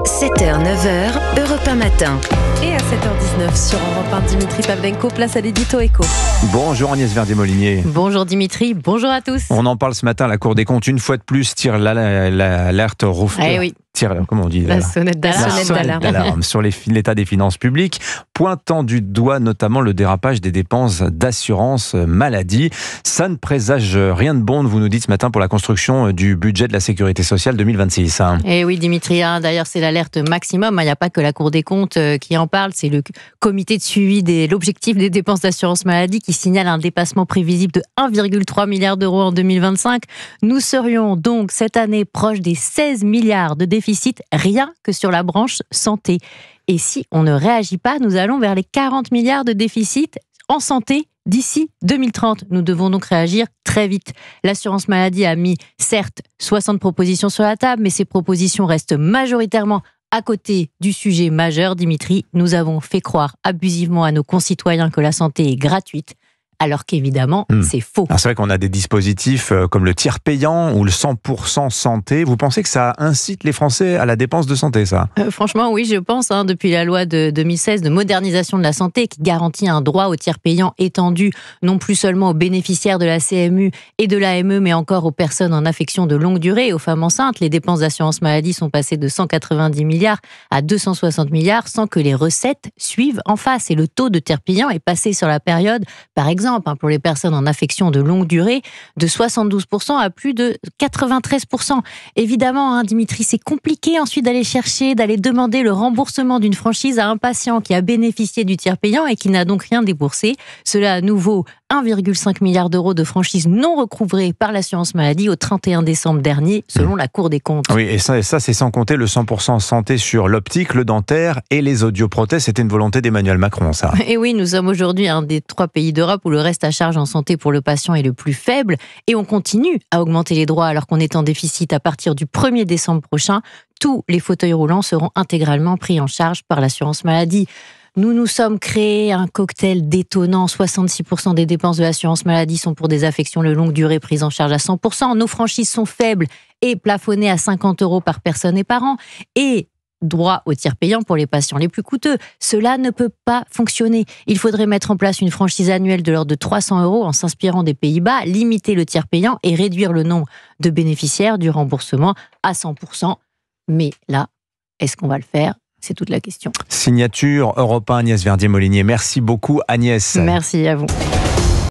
7h, 9h, Europe 1 matin. Et à 7h19 sur Europe 1, Dimitri Pavlenko, place à l'édito Éco. Bonjour Agnès Verdier-Molinier. Bonjour Dimitri, bonjour à tous. On en parle ce matin, la Cour des comptes, une fois de plus, tire l'alerte rouge. Oui. Comment on dit La sonnette d'alarme. Sur l'état des finances publiques, pointant du doigt notamment le dérapage des dépenses d'assurance maladie. Ça ne présage rien de bon, vous nous dites ce matin, pour la construction du budget de la sécurité sociale 2026. Et oui Dimitri, d'ailleurs c'est l'alerte maximum, il n'y a pas que la Cour des comptes qui en parle, c'est le comité de suivi de l'objectif des dépenses d'assurance maladie qui signale un dépassement prévisible de 1,3 milliard d'euros en 2025. Nous serions donc cette année proche des 16 milliards de déficit rien que sur la branche santé. Et si on ne réagit pas, nous allons vers les 40 milliards de déficit en santé d'ici 2030. Nous devons donc réagir très vite. L'assurance maladie a mis, certes, 60 propositions sur la table, mais ces propositions restent majoritairement à côté du sujet majeur. Dimitri, nous avons fait croire abusivement à nos concitoyens que la santé est gratuite, alors qu'évidemment, c'est faux. C'est vrai qu'on a des dispositifs comme le tiers payant ou le 100% santé. Vous pensez que ça incite les Français à la dépense de santé, ça ? Franchement, oui, je pense. Depuis la loi de 2016 de modernisation de la santé qui garantit un droit au tiers payant étendu non plus seulement aux bénéficiaires de la CMU et de l'AME, mais encore aux personnes en affection de longue durée et aux femmes enceintes. Les dépenses d'assurance maladie sont passées de 190 milliards à 260 milliards sans que les recettes suivent en face. Et le taux de tiers payant est passé sur la période, par exemple, pour les personnes en affection de longue durée, de 72% à plus de 93%. Évidemment, Dimitri, c'est compliqué ensuite d'aller demander le remboursement d'une franchise à un patient qui a bénéficié du tiers payant et qui n'a donc rien déboursé. Cela à nouveau 1,5 milliard d'euros de franchise non recouvrée par l'assurance maladie au 31 décembre dernier, selon la Cour des comptes. Oui, et ça c'est sans compter le 100% santé sur l'optique, le dentaire et les audioprothèses. C'était une volonté d'Emmanuel Macron, ça. Et oui, nous sommes aujourd'hui un des 3 pays d'Europe où le reste à charge en santé pour le patient est le plus faible. Et on continue à augmenter les droits alors qu'on est en déficit. À partir du 1er décembre prochain, tous les fauteuils roulants seront intégralement pris en charge par l'assurance maladie. Nous nous sommes créés un cocktail détonnant. 66% des dépenses de l'assurance maladie sont pour des affections de longue durée prises en charge à 100%. Nos franchises sont faibles et plafonnées à 50 € par personne et par an. Et droit au tiers payant pour les patients les plus coûteux. Cela ne peut pas fonctionner. Il faudrait mettre en place une franchise annuelle de l'ordre de 300 € en s'inspirant des Pays-Bas, limiter le tiers payant et réduire le nombre de bénéficiaires du remboursement à 100%. Mais là, est-ce qu'on va le faire ? C'est toute la question. Signature Europe 1, Agnès Verdier-Molinier. Merci beaucoup Agnès. Merci à vous.